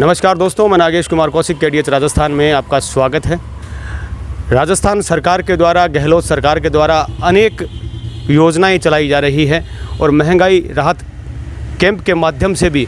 नमस्कार दोस्तों, मैं नागेश कुमार कौशिक KDH राजस्थान में आपका स्वागत है। राजस्थान सरकार के द्वारा, गहलोत सरकार के द्वारा अनेक योजनाएं चलाई जा रही है और महंगाई राहत कैंप के माध्यम से भी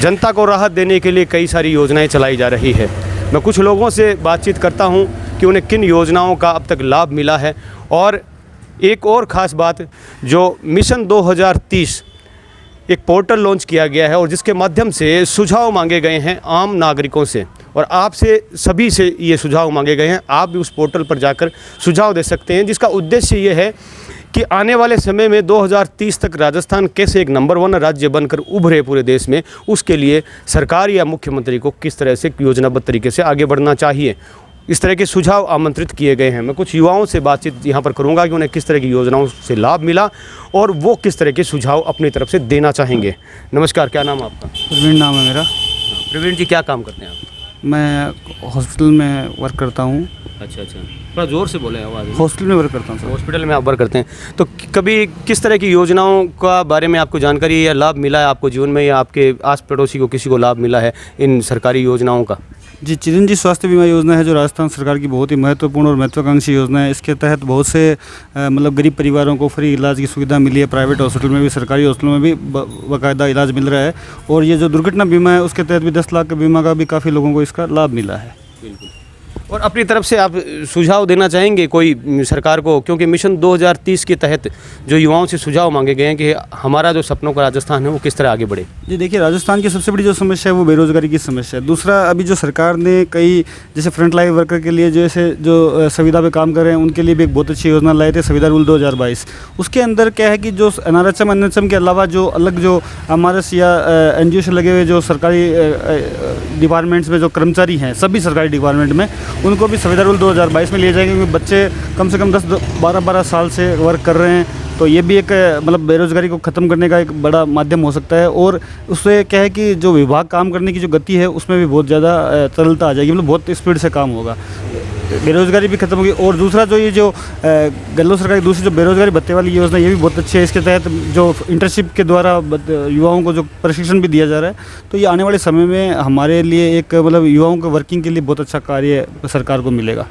जनता को राहत देने के लिए कई सारी योजनाएं चलाई जा रही है। मैं कुछ लोगों से बातचीत करता हूं कि उन्हें किन योजनाओं का अब तक लाभ मिला है। और एक और ख़ास बात, जो मिशन 2030 एक पोर्टल लॉन्च किया गया है और जिसके माध्यम से सुझाव मांगे गए हैं आम नागरिकों से, और आपसे सभी से ये सुझाव मांगे गए हैं। आप भी उस पोर्टल पर जाकर सुझाव दे सकते हैं, जिसका उद्देश्य ये है कि आने वाले समय में 2030 तक राजस्थान कैसे एक नंबर 1 राज्य बनकर उभरे पूरे देश में, उसके लिए सरकार या मुख्यमंत्री को किस तरह से योजनाबद्ध तरीके से आगे बढ़ना चाहिए, इस तरह के सुझाव आमंत्रित किए गए हैं। मैं कुछ युवाओं से बातचीत यहाँ पर करूँगा कि उन्हें किस तरह की योजनाओं से लाभ मिला और वो किस तरह के सुझाव अपनी तरफ से देना चाहेंगे। नमस्कार, क्या नाम है आपका? प्रवीण नाम है मेरा। प्रवीण जी, क्या काम करते हैं आप? मैं हॉस्पिटल में वर्क करता हूँ। अच्छा, थोड़ा ज़ोर से बोले आवाज़। हॉस्पिटल में वर्क करता हूँ सर। हॉस्पिटल में आप वर्क करते हैं, तो कभी किस तरह की योजनाओं का बारे में आपको जानकारी या लाभ मिला है आपको जीवन में, या आपके आस पड़ोसी को किसी को लाभ मिला है इन सरकारी योजनाओं का? जी, चिरंजीवी स्वास्थ्य बीमा योजना है जो राजस्थान सरकार की बहुत ही महत्वपूर्ण और महत्वाकांक्षी योजना है। इसके तहत बहुत से मतलब गरीब परिवारों को फ्री इलाज की सुविधा मिली है। प्राइवेट हॉस्पिटल में भी, सरकारी हॉस्पिटलों में भी बाकायदा इलाज मिल रहा है। और ये जो दुर्घटना बीमा है उसके तहत भी 10 लाख के बीमा का भी काफ़ी लोगों को इसका लाभ मिला है। बिल्कुल। और अपनी तरफ से आप सुझाव देना चाहेंगे कोई सरकार को, क्योंकि मिशन 2030 के तहत जो युवाओं से सुझाव मांगे गए हैं कि हमारा जो सपनों का राजस्थान है वो किस तरह आगे बढ़े? जी देखिए, राजस्थान की सबसे बड़ी जो समस्या है वो बेरोजगारी की समस्या है। दूसरा, अभी जो सरकार ने कई जैसे फ्रंट लाइन वर्कर के लिए जैसे जो संविदा पे काम कर रहे हैं उनके लिए भी एक बहुत अच्छी योजना लाए थे, संविदा रूल 2022। उसके अंदर क्या है कि जो NRHM NHM के अलावा जो अलग जो MRS या NGO से लगे हुए जो सरकारी डिपार्टमेंट्स में जो कर्मचारी हैं, सभी सरकारी डिपार्टमेंट में, उनको भी संविदा रूल 2022 में लिए जाएंगे। क्योंकि बच्चे कम से कम 10-12 साल से वर्क कर रहे हैं, तो ये भी एक मतलब बेरोज़गारी को ख़त्म करने का एक बड़ा माध्यम हो सकता है। और उससे क्या है कि जो विभाग काम करने की जो गति है उसमें भी बहुत ज़्यादा तरलता आ जाएगी, मतलब बहुत स्पीड से काम होगा, बेरोज़गारी भी खत्म होगी। और दूसरा जो ये जो गहलोत सरकार की दूसरी जो बेरोज़गारी भत्ते वाली योजना, ये भी बहुत अच्छी है। इसके तहत जो इंटर्नशिप के द्वारा युवाओं को जो प्रशिक्षण भी दिया जा रहा है, तो ये आने वाले समय में हमारे लिए एक मतलब युवाओं के वर्किंग के लिए बहुत अच्छा कार्य सरकार को मिलेगा।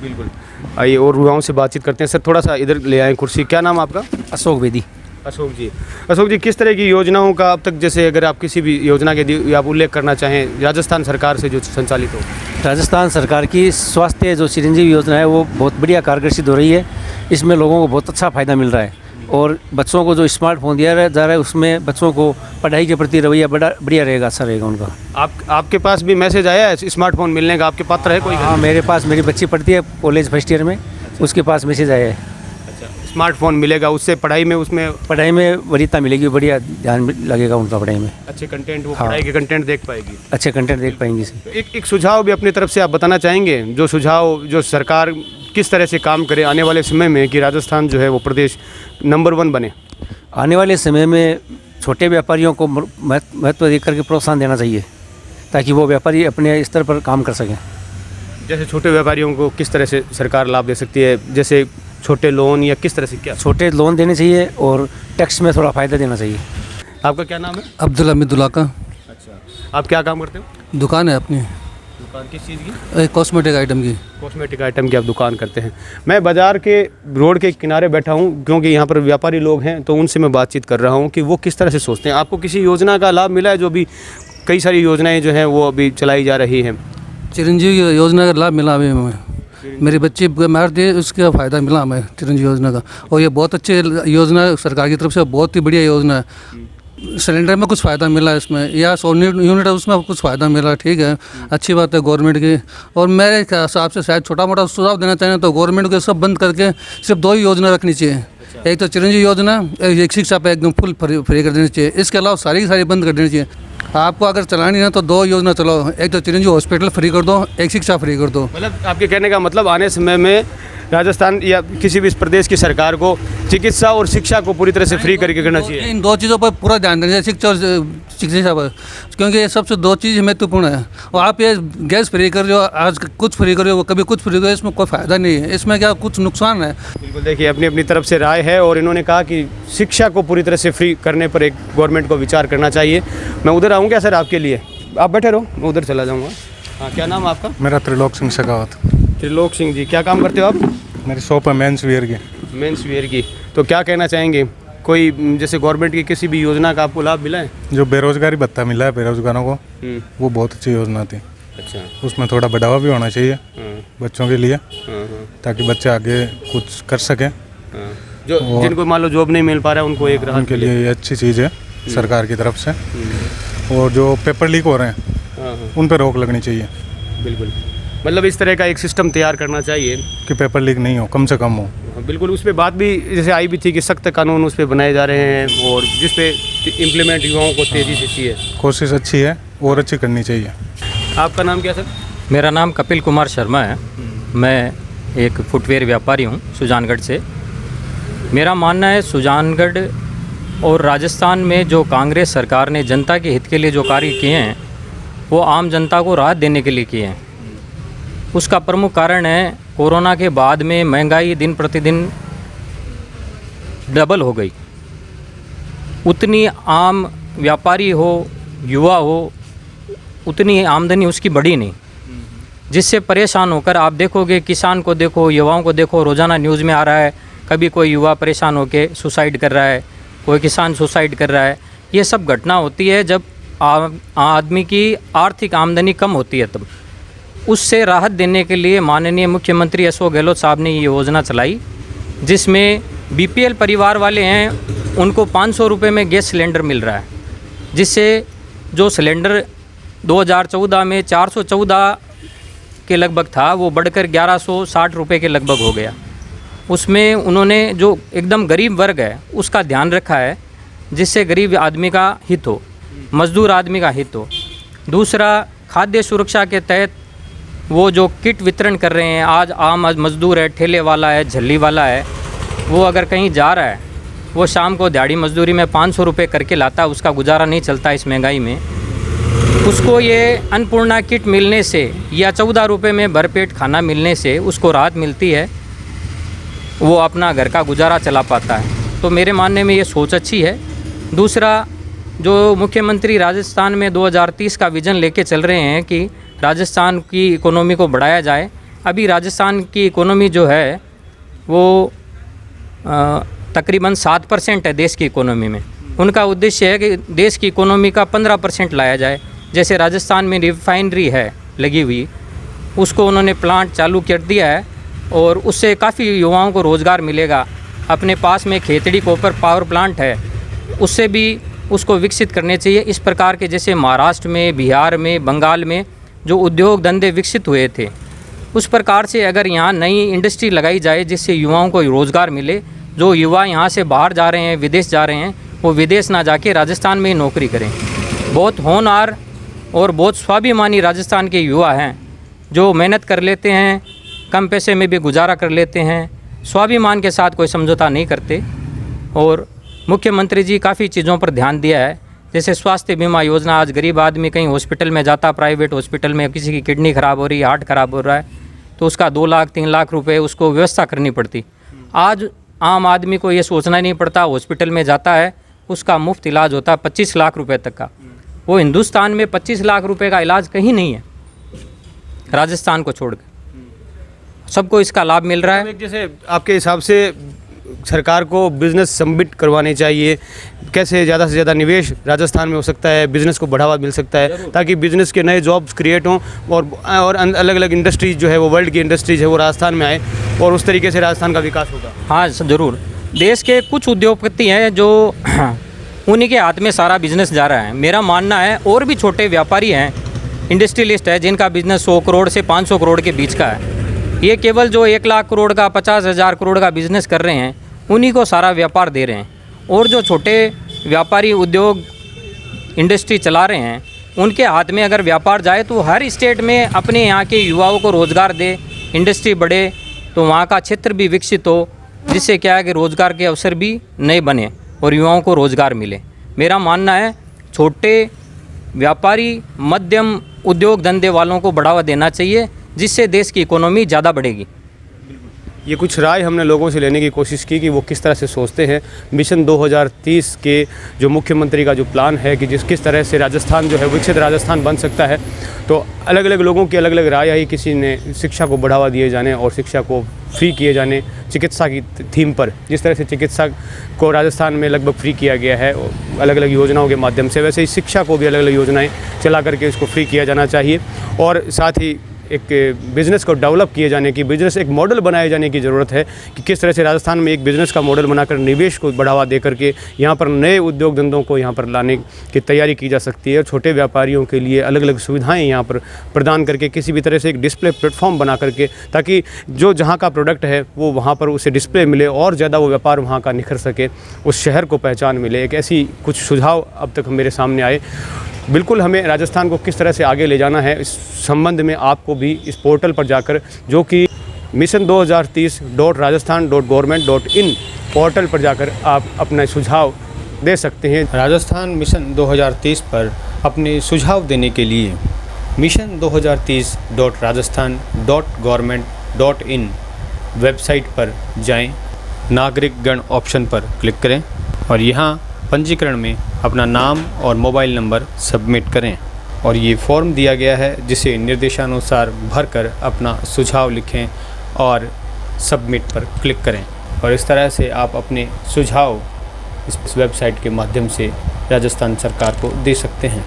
बिल्कुल। आइए और युवाओं से बातचीत करते हैं। सर, थोड़ा सा इधर ले आएँ कुर्सी। क्या नाम आपका? अशोक बेदी। अशोक जी, किस तरह की योजनाओं का अब तक, जैसे अगर आप किसी भी योजना के आप उल्लेख करना चाहें राजस्थान सरकार से जो संचालित हो? राजस्थान सरकार की स्वास्थ्य जो चिरंजीवी योजना है वो बहुत बढ़िया कारगर सिद्ध हो रही है। इसमें लोगों को बहुत अच्छा फ़ायदा मिल रहा है। और बच्चों को जो स्मार्टफोन दिया जा रहा है उसमें बच्चों को पढ़ाई के प्रति रवैया बड़ा बढ़िया रहेगा, अच्छा रहेगा उनका। आपके पास भी मैसेज आया है स्मार्टफोन मिलने का? आपके पात्र है कोई? हाँ, मेरे पास, मेरी बच्ची पढ़ती है कॉलेज फर्स्ट ईयर में, उसके पास मैसेज आया है। स्मार्टफोन मिलेगा, उससे पढ़ाई में वरीयता मिलेगी, बढ़िया ध्यान लगेगा उनका पढ़ाई में, अच्छे कंटेंट, वो पढ़ाई के कंटेंट देख पाएगी, अच्छे कंटेंट देख पाएंगी। एक सुझाव भी अपनी तरफ से आप बताना चाहेंगे, जो सुझाव जो सरकार किस तरह से काम करे आने वाले समय में कि राजस्थान जो है वो प्रदेश नंबर 1 बने? आने वाले समय में छोटे व्यापारियों को महत्व देकर के प्रोत्साहन देना चाहिए ताकि वो व्यापारी अपने स्तर पर काम कर सकें। जैसे छोटे व्यापारियों को किस तरह से सरकार लाभ दे सकती है, जैसे छोटे लोन या किस तरह से? क्या छोटे लोन देने चाहिए और टैक्स में थोड़ा फ़ायदा देना चाहिए। आपका क्या नाम है? अब्दुल हमीदुल्लाह का। अच्छा, आप क्या काम करते हो? दुकान है अपनी। दुकान किस चीज़ की? कॉस्मेटिक आइटम की। कॉस्मेटिक आइटम की आप दुकान करते हैं। मैं बाज़ार के रोड के किनारे बैठा हूँ क्योंकि यहाँ पर व्यापारी लोग हैं, तो उनसे मैं बातचीत कर रहा हूँ कि वो किस तरह से सोचते हैं। आपको किसी योजना का लाभ मिला है? जो भी कई सारी योजनाएँ जो हैं वो अभी चलाई जा रही हैं। चिरंजीवी योजना का लाभ मिला अभी हमें, मेरी बच्ची बीमार थी, उसका फ़ायदा मिला हमें चिरंजीवी योजना का। और ये बहुत अच्छी योजना सरकार की तरफ से, बहुत ही बढ़िया योजना है। सिलेंडर में कुछ फ़ायदा मिला है इसमें, या 100 यूनिट है उसमें कुछ फ़ायदा मिला, ठीक है, अच्छी बात है गवर्नमेंट की। और मेरे हिसाब से शायद छोटा मोटा सुझाव देना चाहें तो गवर्नमेंट को सब बंद करके सिर्फ 2 ही योजना रखनी चाहिए। एक तो चिरंजीवी योजना, एक शिक्षा पे एकदम फुल फ्री कर देनी चाहिए। इसके अलावा सारी की सारी बंद कर देनी चाहिए। आपको अगर चलानी है तो 2 योजना चलाओ, एक तो चिरंजीवी हॉस्पिटल फ्री कर दो, एक शिक्षा फ्री कर दो। मतलब आपके कहने का मतलब आने समय में राजस्थान या किसी भी इस प्रदेश की सरकार को चिकित्सा और शिक्षा को पूरी तरह से फ्री करके करना चाहिए। इन 2 चीज़ों पर पूरा ध्यान देना चाहिए, शिक्षा और शिक्षा पर, क्योंकि ये सबसे 2 चीज़ महत्वपूर्ण है। और आप ये गैस फ्री कर रहे हो, आज कुछ फ्री कर रहे हो, कभी कुछ फ्री कर रहे हो, इसमें कोई फ़ायदा नहीं है, इसमें क्या कुछ नुकसान है। बिल्कुल, देखिए अपनी अपनी तरफ से राय है और इन्होंने कहा कि शिक्षा को पूरी तरह से फ्री करने पर एक गवर्नमेंट को विचार करना चाहिए। मैं उधर आऊँ क्या सर आपके लिए? आप बैठे रहो, मैं उधर चला जाऊँगा। हाँ, क्या नाम है आपका? मेरा त्रिलोक सिंह शेखावत। त्रिलोक सिंह जी, क्या काम करते हो आप? मेरी शॉप है मेंस वियर की। मेंस वियर की। तो क्या कहना चाहेंगे, कोई जैसे गवर्नमेंट की किसी भी योजना का आपको लाभ मिला है? जो बेरोजगारी भत्ता मिला है बेरोजगारों को, वो बहुत अच्छी योजना थी। अच्छा। उसमें थोड़ा बढ़ावा भी होना चाहिए बच्चों के लिए, ताकि बच्चे आगे कुछ कर सकें। जो जिनको मान लो जॉब नहीं मिल पा रहा है उनको एक राहत उनके लिए ये अच्छी चीज़ है सरकार की तरफ से। और जो पेपर लीक हो रहे हैं उन पर रोक लगनी चाहिए। बिल्कुल, मतलब इस तरह का एक सिस्टम तैयार करना चाहिए कि पेपर लीक नहीं हो, कम से कम हो। बिल्कुल, उस पर बात भी जैसे आई भी थी कि सख्त कानून उस पर बनाए जा रहे हैं और जिस पे इम्प्लीमेंट युवाओं को तेज़ी से चाहिए। कोशिश अच्छी है और अच्छी करनी चाहिए। आपका नाम क्या सर? मेरा नाम कपिल कुमार शर्मा है। मैं एक फुटवेयर व्यापारी हूँ सुजानगढ़ से। मेरा मानना है सुजानगढ़ और राजस्थान में जो कांग्रेस सरकार ने जनता के हित के लिए जो कार्य किए हैं वो आम जनता को राहत देने के लिए किए हैं। उसका प्रमुख कारण है कोरोना के बाद में महंगाई दिन प्रतिदिन डबल हो गई। उतनी आम व्यापारी हो, युवा हो, उतनी आमदनी उसकी बढ़ी नहीं, जिससे परेशान होकर आप देखोगे, किसान को देखो, युवाओं को देखो, रोज़ाना न्यूज़ में आ रहा है, कभी कोई युवा परेशान होकर सुसाइड कर रहा है, कोई किसान सुसाइड कर रहा है। ये सब घटना होती है जब आदमी की आर्थिक आमदनी कम होती है तब। उससे राहत देने के लिए माननीय मुख्यमंत्री अशोक गहलोत साहब ने ये योजना चलाई, जिसमें बीपीएल परिवार वाले हैं उनको 500 रुपये में गैस सिलेंडर मिल रहा है, जिससे जो सिलेंडर 2014 में 414 के लगभग था वो बढ़कर 1160 रुपये के लगभग हो गया। उसमें उन्होंने जो एकदम गरीब वर्ग है उसका ध्यान रखा है, जिससे गरीब आदमी का हित हो, मज़दूर आदमी का हित हो। दूसरा, खाद्य सुरक्षा के तहत वो जो किट वितरण कर रहे हैं, आज आम मज़दूर है, ठेले वाला है, झल्ली वाला है, वो अगर कहीं जा रहा है, वो शाम को दिहाड़ी मजदूरी में 500 रुपये करके लाता है, उसका गुजारा नहीं चलता इस महंगाई में। उसको ये अन्नपूर्णा किट मिलने से या 14 रुपये में भरपेट खाना मिलने से उसको राहत मिलती है, वो अपना घर का गुजारा चला पाता है। तो मेरे मानने में ये सोच अच्छी है। दूसरा, जो मुख्यमंत्री राजस्थान में 2030 का विज़न लेके चल रहे हैं कि राजस्थान की इकोनॉमी को बढ़ाया जाए। अभी राजस्थान की इकोनॉमी जो है वो तकरीबन 7% है देश की इकोनॉमी में। उनका उद्देश्य है कि देश की इकोनॉमी का 15% लाया जाए। जैसे राजस्थान में रिफाइनरी है लगी हुई, उसको उन्होंने प्लांट चालू कर दिया है और उससे काफ़ी युवाओं को रोज़गार मिलेगा। अपने पास में खेतड़ी कॉपर पावर प्लांट है, उससे भी उसको विकसित करने चाहिए। इस प्रकार के जैसे महाराष्ट्र में, बिहार में, बंगाल में जो उद्योग धंधे विकसित हुए थे, उस प्रकार से अगर यहाँ नई इंडस्ट्री लगाई जाए जिससे युवाओं को रोज़गार मिले। जो युवा यहाँ से बाहर जा रहे हैं, विदेश जा रहे हैं, वो विदेश ना जाके राजस्थान में ही नौकरी करें। बहुत होनहार और बहुत स्वाभिमानी राजस्थान के युवा हैं जो मेहनत कर लेते हैं, कम पैसे में भी गुजारा कर लेते हैं, स्वाभिमान के साथ कोई समझौता नहीं करते। और मुख्यमंत्री जी काफ़ी चीज़ों पर ध्यान दिया है, जैसे स्वास्थ्य बीमा योजना। आज गरीब आदमी कहीं हॉस्पिटल में जाता, प्राइवेट हॉस्पिटल में, किसी की किडनी ख़राब हो रही है, हार्ट ख़राब हो रहा है, तो उसका 2 लाख 3 लाख रुपए उसको व्यवस्था करनी पड़ती। आज आम आदमी को ये सोचना नहीं पड़ता, हॉस्पिटल में जाता है, उसका मुफ्त इलाज होता है 25 लाख रुपए तक का। वो हिंदुस्तान में 25 लाख रुपए का इलाज कहीं नहीं है, राजस्थान को छोड़कर सबको इसका लाभ मिल रहा है। जैसे आपके हिसाब से सरकार को बिज़नेस सबमिट करवाने चाहिए, कैसे ज़्यादा से ज़्यादा निवेश राजस्थान में हो सकता है, बिज़नेस को बढ़ावा मिल सकता है, ताकि बिज़नेस के नए जॉब्स क्रिएट हों और अलग अलग इंडस्ट्रीज जो है वो वर्ल्ड की इंडस्ट्रीज है वो राजस्थान में आए और उस तरीके से राजस्थान का विकास होगा। हाँ ज़रूर। देश के कुछ उद्योगपति हैं जो उन्हीं के हाथ में सारा बिजनेस जा रहा है। मेरा मानना है और भी छोटे व्यापारी हैं, इंडस्ट्रियलिस्ट है, जिनका बिज़नेस 100 करोड़ से 500 करोड़ के बीच का है। ये केवल जो 1 लाख करोड़ का, 50,000 करोड़ का बिज़नेस कर रहे हैं, उन्हीं को सारा व्यापार दे रहे हैं। और जो छोटे व्यापारी उद्योग इंडस्ट्री चला रहे हैं, उनके हाथ में अगर व्यापार जाए तो हर स्टेट में अपने यहाँ के युवाओं को रोज़गार दे, इंडस्ट्री बढ़े, तो वहाँ का क्षेत्र भी विकसित हो, जिससे क्या है कि रोज़गार के अवसर भी नए बने और युवाओं को रोज़गार मिले। मेरा मानना है छोटे व्यापारी, मध्यम उद्योग धंधे वालों को बढ़ावा देना चाहिए, जिससे देश की इकोनॉमी ज़्यादा बढ़ेगी। ये कुछ राय हमने लोगों से लेने की कोशिश की कि वो किस तरह से सोचते हैं मिशन 2030 के जो मुख्यमंत्री का जो प्लान है कि किस तरह से राजस्थान जो है विकसित राजस्थान बन सकता है। तो अलग अलग लोगों की अलग अलग राय आई। किसी ने शिक्षा को बढ़ावा दिए जाने और शिक्षा को फ्री किए जाने, चिकित्सा की थीम पर, जिस तरह से चिकित्सा को राजस्थान में लगभग फ्री किया गया है अलग अलग योजनाओं के माध्यम से, वैसे ही शिक्षा को भी अलग अलग योजनाएं चला करके इसको फ्री किया जाना चाहिए। और साथ ही एक बिज़नेस को डेवलप किए जाने की, बिज़नेस एक मॉडल बनाए जाने की ज़रूरत है कि किस तरह से राजस्थान में एक बिज़नेस का मॉडल बनाकर निवेश को बढ़ावा दे करके यहाँ पर नए उद्योग धंधों को यहाँ पर लाने की तैयारी की जा सकती है। छोटे व्यापारियों के लिए अलग अलग सुविधाएं यहाँ पर प्रदान करके किसी भी तरह से एक डिस्प्ले प्लेटफॉर्म बना करके, ताकि जो जहाँ का प्रोडक्ट है वो वहाँ पर उसे डिस्प्ले मिले और ज़्यादा वो व्यापार वहाँ का निखर सके, उस शहर को पहचान मिले। एक ऐसी कुछ सुझाव अब तक मेरे सामने आए। बिल्कुल हमें राजस्थान को किस तरह से आगे ले जाना है, इस संबंध में आपको भी इस पोर्टल पर जाकर, जो कि mission2030.rajasthan.government.in पोर्टल पर जाकर आप अपना सुझाव दे सकते हैं। राजस्थान मिशन 2030 पर अपने सुझाव देने के लिए mission2030.rajasthan.government.in वेबसाइट पर जाएं, नागरिक गण ऑप्शन पर क्लिक करें और यहाँ पंजीकरण में अपना नाम और मोबाइल नंबर सबमिट करें। और ये फॉर्म दिया गया है जिसे निर्देशानुसार भरकर अपना सुझाव लिखें और सबमिट पर क्लिक करें। और इस तरह से आप अपने सुझाव इस वेबसाइट के माध्यम से राजस्थान सरकार को दे सकते हैं।